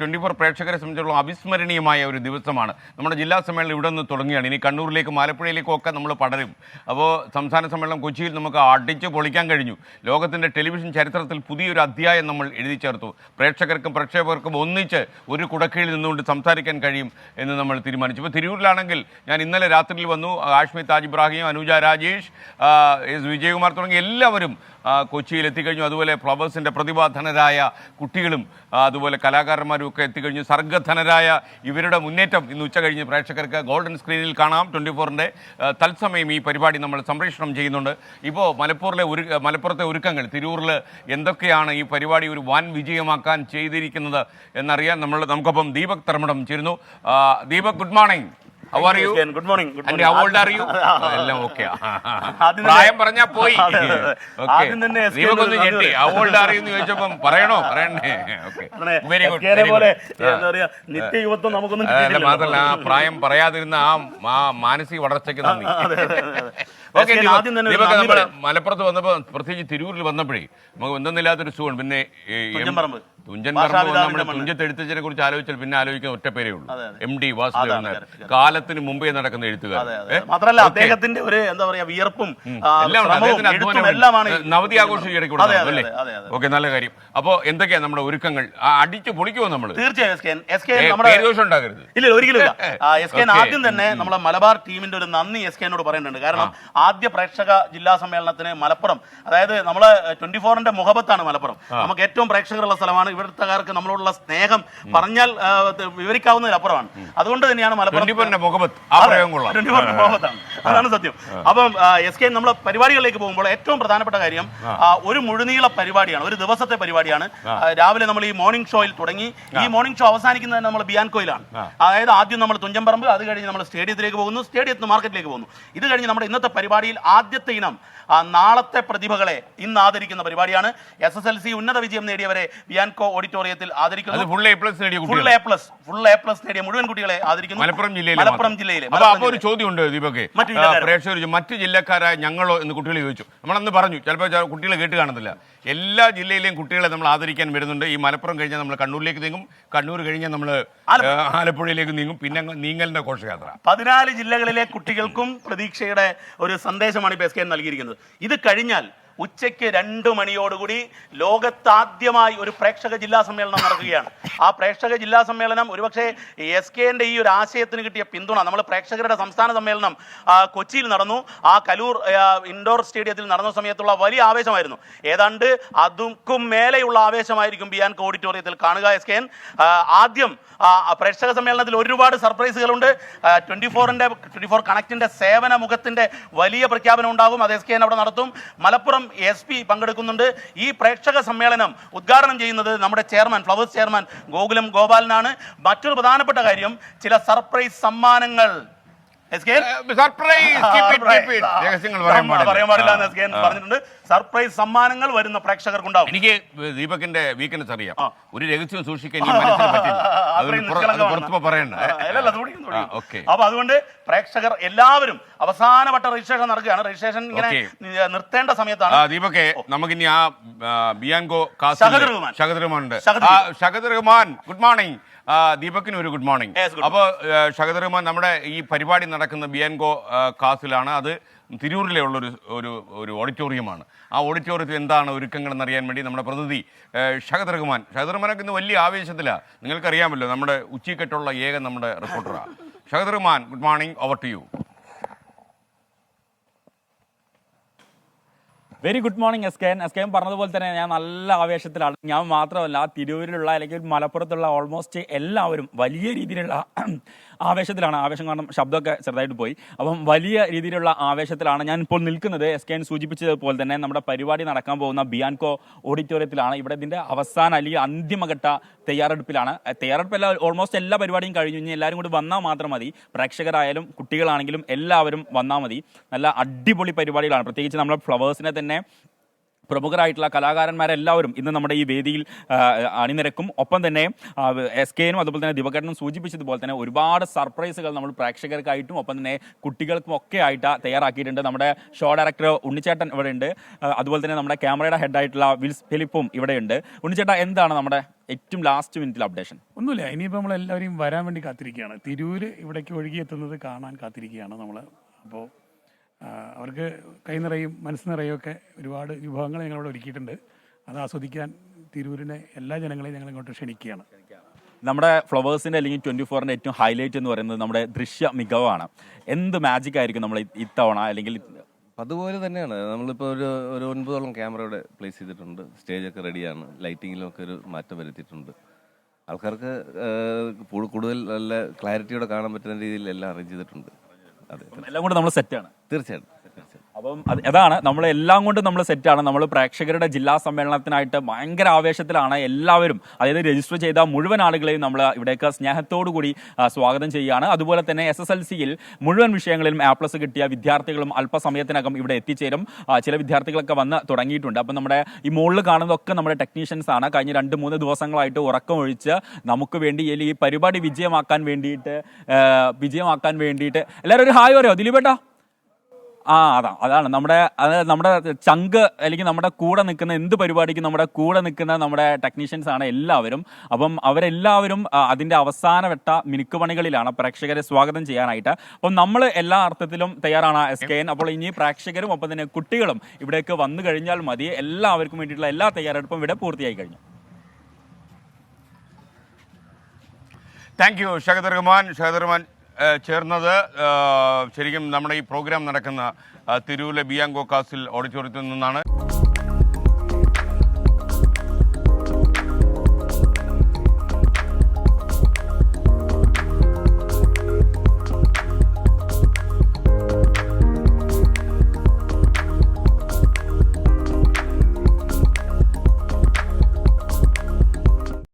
24 പ്രേക്ഷകരെ സംബന്ധിച്ചിടത്തോളം അവിസ്മരണീയമായ ഒരു ദിവസമാണ്. നമ്മുടെ ജില്ലാ സമ്മേളനം ഇവിടെ നിന്ന് തുടങ്ങുകയാണ്. ഇനി കണ്ണൂരിലേക്കും ആലപ്പുഴയിലേക്കും ഒക്കെ നമ്മൾ പടരും. അപ്പോൾ സംസ്ഥാന സമ്മേളനം കൊച്ചിയിൽ നമുക്ക് അടിച്ച് പൊളിക്കാൻ കഴിഞ്ഞു. ലോകത്തിൻ്റെ ടെലിവിഷൻ ചരിത്രത്തിൽ പുതിയൊരു അധ്യായം നമ്മൾ എഴുതി ചേർത്തു. പ്രേക്ഷകർക്കും പ്രക്ഷേപകർക്കും ഒന്നിച്ച് ഒരു കുടക്കീഴിൽ നിന്നുകൊണ്ട് സംസാരിക്കാൻ കഴിയും എന്ന് നമ്മൾ തീരുമാനിച്ചു. ഇപ്പോൾ തിരൂരിലാണെങ്കിൽ ഞാൻ ഇന്നലെ രാത്രിയിൽ വന്നു. ആഷ്മി താജ് ഇബ്രാഹിം, അനുജ രാജേഷ്, എസ് വിജയകുമാർ തുടങ്ങിയ എല്ലാവരും കൊച്ചിയിൽ എത്തിക്കഴിഞ്ഞു. അതുപോലെ ഫ്ലവേഴ്സിൻ്റെ പ്രതിഭാധനരായ കുട്ടികളും അതുപോലെ കലാകാരന്മാരും ഒക്കെ എത്തിക്കഴിഞ്ഞു. സർഗധനരായ ഇവരുടെ മുന്നേറ്റം ഇന്ന് ഉച്ച കഴിഞ്ഞ് പ്രേക്ഷകർക്ക് ഗോൾഡൻ സ്ക്രീനിൽ കാണാം. 24-ൻ്റെ തത്സമയം ഈ പരിപാടി നമ്മൾ സംപ്രേഷണം ചെയ്യുന്നുണ്ട്. ഇപ്പോൾ മലപ്പുറത്തെ ഒരുക്കങ്ങൾ, തിരൂരിൽ എന്തൊക്കെയാണ് ഈ പരിപാടി ഒരു വൻ വിജയമാക്കാൻ ചെയ്തിരിക്കുന്നത് എന്നറിയാൻ നമുക്കൊപ്പം ദീപക് തർമ്മടം ചേരുന്നു. Deepak, good morning. How are you? Good morning. And how old are you? എല്ലാം ഓക്കെ. പ്രായം പറഞ്ഞാ പോയി. ദീപകൊന്ന് ഞെട്ടി. How old are you എന്ന് ചോദിച്ചപ്പം പറയണോ പറയണ്ടേ? Very good. മാത്രമല്ല ആ പ്രായം പറയാതിരുന്ന ആ മാനസിക വളർച്ചയ്ക്ക് നന്ദി. ദീപക്, നമ്മൾ മലപ്പുറത്ത് വന്നപ്പോൾ, പ്രത്യേകിച്ച് തിരൂരിൽ വന്നപ്പോഴേ നമുക്ക് എന്തെന്നില്ലാത്തൊരു സുഖം. പിന്നെ തുഞ്ചൻ പറമ്പ് നമ്മുടെ തുഞ്ചത്ത് എഴുത്തച്ഛനെ കുറിച്ച് ആലോചിച്ചാൽ പിന്നെ ആലോചിക്കുന്ന ഒറ്റപ്പേരേ ഉള്ളൂ, MD വാസുദേവൻ നായർ. കാലത്തിന് മുമ്പേ നടക്കുന്ന എഴുത്തുകാർ. മാത്രമല്ല അദ്ദേഹത്തിന്റെ ഒരു എന്താ പറയാ വിയർപ്പും നവതി ആഘോഷം ഇടയ്ക്ക് അല്ലേ? ഓക്കെ, നല്ല കാര്യം. അപ്പോൾ എന്തൊക്കെയാ നമ്മുടെ ഒരുക്കങ്ങൾ? അടിച്ചു പൊളിക്കുമോ നമ്മൾ? തീർച്ചയായും ഉണ്ടാകരുത്. ഇല്ല, ഒരിക്കലും ഇല്ല. SKN ആദ്യം തന്നെ നമ്മളെ മലബാർ ടീമിന്റെ ഒരു നന്ദി SKNോട് പറയേണ്ടതുണ്ട്. കാരണം ആദ്യ പ്രേക്ഷക ജില്ലാ സമ്മേളനത്തിന് മലപ്പുറം, അതായത് നമ്മള് 24-ന്റെ മുഖബത്താണ് മലപ്പുറം. നമുക്ക് ഏറ്റവും പ്രേക്ഷകരുള്ള സ്ഥലമാണ്. ഇവിടുത്തുകാർക്ക് നമ്മളോടുള്ള സ്നേഹം പറഞ്ഞാൽ വിവരിക്കാവുന്നതിലപ്പുറമാണ്. അതുകൊണ്ട് തന്നെയാണ് മലപ്പുറം മുഖബത്താണ്. അതാണ് സത്യം. അപ്പം SKN നമ്മളെ പരിപാടികളിലേക്ക് പോകുമ്പോൾ ഏറ്റവും പ്രധാനപ്പെട്ട കാര്യം ഒരു മുഴുനീള പരിപാടിയാണ്, ഒരു ദിവസത്തെ പരിപാടിയാണ്. രാവിലെ നമ്മൾ ഈ മോർണിംഗ് ഷോയിൽ തുടങ്ങി. ഈ മോർണിംഗ് ഷോ അവസാനിക്കുന്നത് നമ്മൾ ബിയാൻകോയിലാണ്. അതായത് ആദ്യം നമ്മൾ തുഞ്ചൻപറമ്പ്, അത് കഴിഞ്ഞ് നമ്മൾ സ്റ്റേഡിയത്തിലേക്ക് പോകുന്നു, സ്റ്റേഡിയത്തിൽ മാർക്കറ്റിലേക്ക് പോകുന്നു. ഇത് കഴിഞ്ഞ് നമ്മുടെ ഇന്നത്തെ പരിപാടിയിൽ ആദ്യത്തെ ഇനം നാളത്തെ പ്രതിഭകളെ ഇന്ന് ആദരിക്കുന്ന പരിപാടിയാണ്. SSLC ഉന്നത വിജയം നേടിയവരെ ബിയാൻകോ ഓഡിറ്റോറിയത്തിൽ ആദരിക്കുന്നു. ഫുൾ എ പ്ലസ് നേടിയ മുഴുവൻ കുട്ടികളെ ആദരിക്കുന്നു മലപ്പുറം ജില്ലയിലെ. ഒരു ചോദ്യമുണ്ട് ദീപകെ, പ്രേക്ഷകർ മറ്റു ജില്ലക്കാരായ ഞങ്ങളോ എന്ന് കുട്ടികൾ ചോദിച്ചു. നമ്മളന്ന് പറഞ്ഞു, ചിലപ്പോൾ കുട്ടികൾ കേട്ട് കാണുന്നില്ല. എല്ലാ ജില്ലയിലെയും കുട്ടികളെ നമ്മൾ ആദരിക്കാൻ വരുന്നുണ്ട്. ഈ മലപ്പുറം കഴിഞ്ഞാൽ നമ്മൾ കണ്ണൂരിലേക്ക് നീങ്ങും, കണ്ണൂർ കഴിഞ്ഞാൽ നമ്മൾ ആലപ്പുഴയിലേക്ക് നീങ്ങും, പിന്നെ നീങ്ങലിന്റെ ഘോഷയാത്ര. 14 ജില്ലകളിലെ കുട്ടികൾക്കും പ്രതീക്ഷയുടെ ഒരു സന്ദേശമാണ് ഇപ്പോൾ SKN നൽകിയിരിക്കുന്നത്. ഇത് കഴിഞ്ഞാൽ ഉച്ചയ്ക്ക് 2 മണിയോടുകൂടി ലോകത്താദ്യമായി ഒരു പ്രേക്ഷക ജില്ലാ സമ്മേളനം നടക്കുകയാണ്. ആ പ്രേക്ഷക ജില്ലാ സമ്മേളനം ഒരുപക്ഷെ SKNന്റെ ഈ ഒരു ആശയത്തിന് കിട്ടിയ പിന്തുണ, നമ്മൾ പ്രേക്ഷകരുടെ സംസ്ഥാന സമ്മേളനം കൊച്ചിയിൽ നടന്നു. ആ കലൂർ ഇൻഡോർ സ്റ്റേഡിയത്തിൽ നടന്ന സമയത്തുള്ള വലിയ ആവേശമായിരുന്നു. ഏതാണ്ട് അതുക്കും മേലെയുള്ള ആവേശമായിരിക്കും ബിയാൻകോ ഓഡിറ്റോറിയത്തിൽ കാണുക. SKN ആദ്യം പ്രേക്ഷക സമ്മേളനത്തിൽ ഒരുപാട് സർപ്രൈസുകളുണ്ട്. 24 കണക്റ്റിന്റെ സേവന മുഖത്തിന്റെ വലിയ പ്രഖ്യാപനം ഉണ്ടാകും. അത് SKN അവിടെ നടത്തും. മലപ്പുറം SP പങ്കെടുക്കുന്നുണ്ട്. ഈ പ്രേക്ഷക സമ്മേളനം ഉദ്ഘാടനം ചെയ്യുന്നത് നമ്മുടെ ചെയർമാൻ, ഫ്ലവേഴ്സ് ചെയർമാൻ ഗോകുലം ഗോപാലനാണ്. മറ്റൊരു പ്രധാനപ്പെട്ട കാര്യം, ചില സർപ്രൈസ് സമ്മാനങ്ങൾ പറഞ്ഞിട്ടുണ്ട്. സർപ്രൈസ് സമ്മാനങ്ങൾ വരുന്ന പ്രേക്ഷകർക്കുണ്ടാവും. എനിക്ക് ദീപകിന്റെ വീക്ക്നെസ് അറിയാം. ഒരു രഹസ്യം സൂക്ഷിക്കാൻ പറയണ്ട. അപ്പൊ അതുകൊണ്ട് പ്രേക്ഷകർ എല്ലാവരും അവസാനവട്ട രജിസ്ട്രേഷൻ നടക്കുകയാണ്. രജിസ്ട്രേഷൻ ഇങ്ങനെ നിർത്തേണ്ട സമയത്താണ്. ദീപകെ, നമുക്കിനി ആ ബിയാൻകോ ഷഹദ് റഹ്മാൻ, ഗുഡ് മോർണിംഗ്. ദീപക്കിന് ഒരു ഗുഡ് മോർണിംഗ്. അപ്പോൾ ഷഹദ് റഹ്മാൻ, നമ്മുടെ ഈ പരിപാടി നടക്കുന്ന ബിയാൻകോ കാസിലാണ്. അത് തിരൂരിലെ ഉള്ളൊരു ഒരു ഓഡിറ്റോറിയമാണ്. ആ ഓഡിറ്റോറിയത്തിൽ എന്താണ് ഒരുക്കങ്ങൾ എന്നറിയാൻ വേണ്ടി നമ്മുടെ പ്രതിനിധി ഷഹദ് റഹ്മാനൊക്കെ ഇന്ന് വലിയ ആവേശത്തിലാണ്. നിങ്ങൾക്കറിയാമല്ലോ, നമ്മുടെ ഉച്ചക്കെട്ടുള്ള നമ്മുടെ റിപ്പോർട്ടറാണ് Shahad Rahman. Good morning, over to you. Very good morning SKN പറഞ്ഞതുപോലെ തന്നെ ഞാൻ നല്ല ആവേശത്തിലാണ്. ഞാൻ മാത്രമല്ല, തിരൂരിലുള്ള അല്ലെങ്കിൽ മലപ്പുറത്തുള്ള ഓൾമോസ്റ്റ് എല്ലാവരും വലിയ രീതിയിലുള്ള ആവേശത്തിലാണ്. ആവേശം കാരണം ശബ്ദമൊക്കെ ചെറുതായിട്ട് പോയി. അപ്പം വലിയ രീതിയിലുള്ള ആവേശത്തിലാണ് ഞാൻ ഇപ്പോൾ നിൽക്കുന്നത്. SKN സൂചിപ്പിച്ചതുപോലെ തന്നെ നമ്മുടെ പരിപാടി നടക്കാൻ പോകുന്ന ബിയാൻകോ ഓഡിറ്റോറിയത്തിലാണ്. ഇവിടെ ഇതിൻ്റെ അവസാന അല്ലെങ്കിൽ അന്തിമഘട്ട തയ്യാറെടുപ്പിലാണ്. തയ്യാറെടുപ്പെല്ലാം ഓൾമോസ്റ്റ് എല്ലാ പരിപാടിയും കഴിഞ്ഞു. ഇനി എല്ലാവരും കൂടി വന്നാൽ മാത്രം മതി. പ്രേക്ഷകരായാലും കുട്ടികളാണെങ്കിലും എല്ലാവരും വന്നാൽ മതി. നല്ല അടിപൊളി പരിപാടികളാണ്. പ്രത്യേകിച്ച് നമ്മുടെ ഫ്ലവേഴ്സിനെ തന്നെ പ്രമുഖരായിട്ടുള്ള കലാകാരന്മാരെല്ലാവരും ഇന്ന് നമ്മുടെ ഈ വേദിയിൽ അണിനിരക്കും. ഒപ്പം തന്നെ SKനും അതുപോലെ തന്നെ ദിവകരനും സൂചിപ്പിച്ചതുപോലെ തന്നെ ഒരുപാട് സർപ്രൈസുകൾ നമ്മൾ പ്രേക്ഷകർക്കായിട്ടും ഒപ്പം തന്നെ കുട്ടികൾക്കും ഒക്കെ ആയിട്ട് തയ്യാറാക്കിയിട്ടുണ്ട്. നമ്മുടെ ഷോ ഡയറക്ടർ ഉണ്ണിച്ചേട്ടൻ ഇവിടെ ഉണ്ട്. അതുപോലെ തന്നെ നമ്മുടെ ക്യാമറയുടെ ഹെഡായിട്ടുള്ള വിൽസ് ഫിലിപ്പും ഇവിടെയുണ്ട്. ഉണ്ണിച്ചേട്ടാ, എന്താണ് നമ്മുടെ ഏറ്റവും ലാസ്റ്റ് മിനിറ്റിൽ അപ്ഡേഷൻ? ഒന്നുമില്ല, ഇനിയിപ്പോൾ നമ്മളെല്ലാവരെയും വരാൻ വേണ്ടി കാത്തിരിക്കുകയാണ്. തിരൂര് ഇവിടേക്ക് ഒഴുകിയെത്തുന്നത് കാണാൻ കാത്തിരിക്കുകയാണ് നമ്മൾ. അപ്പോൾ അവർക്ക് കൈ നിറയും മനസ്സ് നിറയും ഒക്കെ ഒരുപാട് വിഭവങ്ങൾ ഞങ്ങളിവിടെ ഒരുക്കിയിട്ടുണ്ട്. അത് ആസ്വദിക്കാൻ തിരൂരിനെ എല്ലാ ജനങ്ങളെയും ഞങ്ങൾ ഇങ്ങോട്ട് ക്ഷണിക്കുകയാണ്. നമ്മുടെ ഫ്ലവേഴ്സിൻ്റെ അല്ലെങ്കിൽ 24ൻ്റെ ഏറ്റവും ഹൈലൈറ്റ് എന്ന് പറയുന്നത് നമ്മുടെ ദൃശ്യ മികവാണ്. എന്ത് മാജിക് ആയിരിക്കും നമ്മൾ ഇത്തവണ? അല്ലെങ്കിൽ അതുപോലെ തന്നെയാണ്. നമ്മളിപ്പോൾ ഒരു 9ഓളം ക്യാമറയുടെ പ്ലേസ് ചെയ്തിട്ടുണ്ട്. സ്റ്റേജൊക്കെ റെഡിയാണ്. ലൈറ്റിങ്ങിലൊക്കെ ഒരു മാറ്റം വരുത്തിയിട്ടുണ്ട്. ആൾക്കാർക്ക് കൂടുതൽ നല്ല ക്ലാരിറ്റിയോടെ കാണാൻ പറ്റുന്ന രീതിയിൽ എല്ലാം അറേഞ്ച് ചെയ്തിട്ടുണ്ട്. അതെ, എല്ലാം കൂടെ നമ്മൾ സെറ്റാണ്. തീർച്ചയായിട്ടും. അപ്പം അതാണ് നമ്മളെല്ലാം കൊണ്ട് നമ്മൾ സെറ്റാണ്. നമ്മൾ പ്രേക്ഷകരുടെ ജില്ലാ സമ്മേളനത്തിനായിട്ട് ഭയങ്കര ആവേശത്തിലാണ് എല്ലാവരും. അതായത് രജിസ്റ്റർ ചെയ്ത മുഴുവൻ ആളുകളെയും നമ്മൾ ഇവിടേക്ക് സ്നേഹത്തോടു കൂടി സ്വാഗതം ചെയ്യുകയാണ്. അതുപോലെ തന്നെ SSLCയിൽ മുഴുവൻ വിഷയങ്ങളിലും A+ കിട്ടിയ വിദ്യാർത്ഥികളും അല്പസമയത്തിനകം ഇവിടെ എത്തിച്ചേരും. ചില വിദ്യാർത്ഥികളൊക്കെ വന്ന് തുടങ്ങിയിട്ടുണ്ട്. അപ്പം നമ്മുടെ ഈ മുകളിൽ കാണുന്നതൊക്കെ നമ്മുടെ ടെക്നീഷ്യൻസ് ആണ്. കഴിഞ്ഞ 2-3 ദിവസങ്ങളായിട്ട് ഉറക്കമൊഴിച്ച് നമുക്ക് വേണ്ടി ഈ പരിപാടി വിജയമാക്കാൻ വേണ്ടിയിട്ട് എല്ലാവരും ഒരു ഹായ് പറയോ ദിലീപേട്ടാ? അതാണ് നമ്മുടെ ചങ്ക്, അല്ലെങ്കിൽ നമ്മുടെ കൂടെ നിൽക്കുന്ന എന്ത് പരിപാടിക്കും നമ്മുടെ കൂടെ നിൽക്കുന്ന നമ്മുടെ ടെക്നീഷ്യൻസ് ആണ് എല്ലാവരും. അപ്പം അവരെല്ലാവരും അതിൻ്റെ അവസാനവട്ട മിനുക്കുപണികളിലാണ് പ്രേക്ഷകരെ സ്വാഗതം ചെയ്യാനായിട്ട്. അപ്പം നമ്മൾ എല്ലാ അർത്ഥത്തിലും തയ്യാറാണ് SKN. അപ്പോൾ ഇനി പ്രേക്ഷകരും ഒപ്പം തന്നെ കുട്ടികളും ഇവിടേക്ക് വന്നു കഴിഞ്ഞാൽ മതി. എല്ലാവർക്കും വേണ്ടിയിട്ടുള്ള എല്ലാ തയ്യാറെടുപ്പും ഇവിടെ പൂർത്തിയായി കഴിഞ്ഞു. താങ്ക് യു ഷഹദർ റഹ്മാൻ ചേർന്നത്. ശരിക്കും നമ്മുടെ ഈ പ്രോഗ്രാം നടക്കുന്ന തിരൂരിലെ ബിയാങ്കോ കാസിൽ ഓഡിറ്റോറിയത്തിൽ നിന്നാണ്.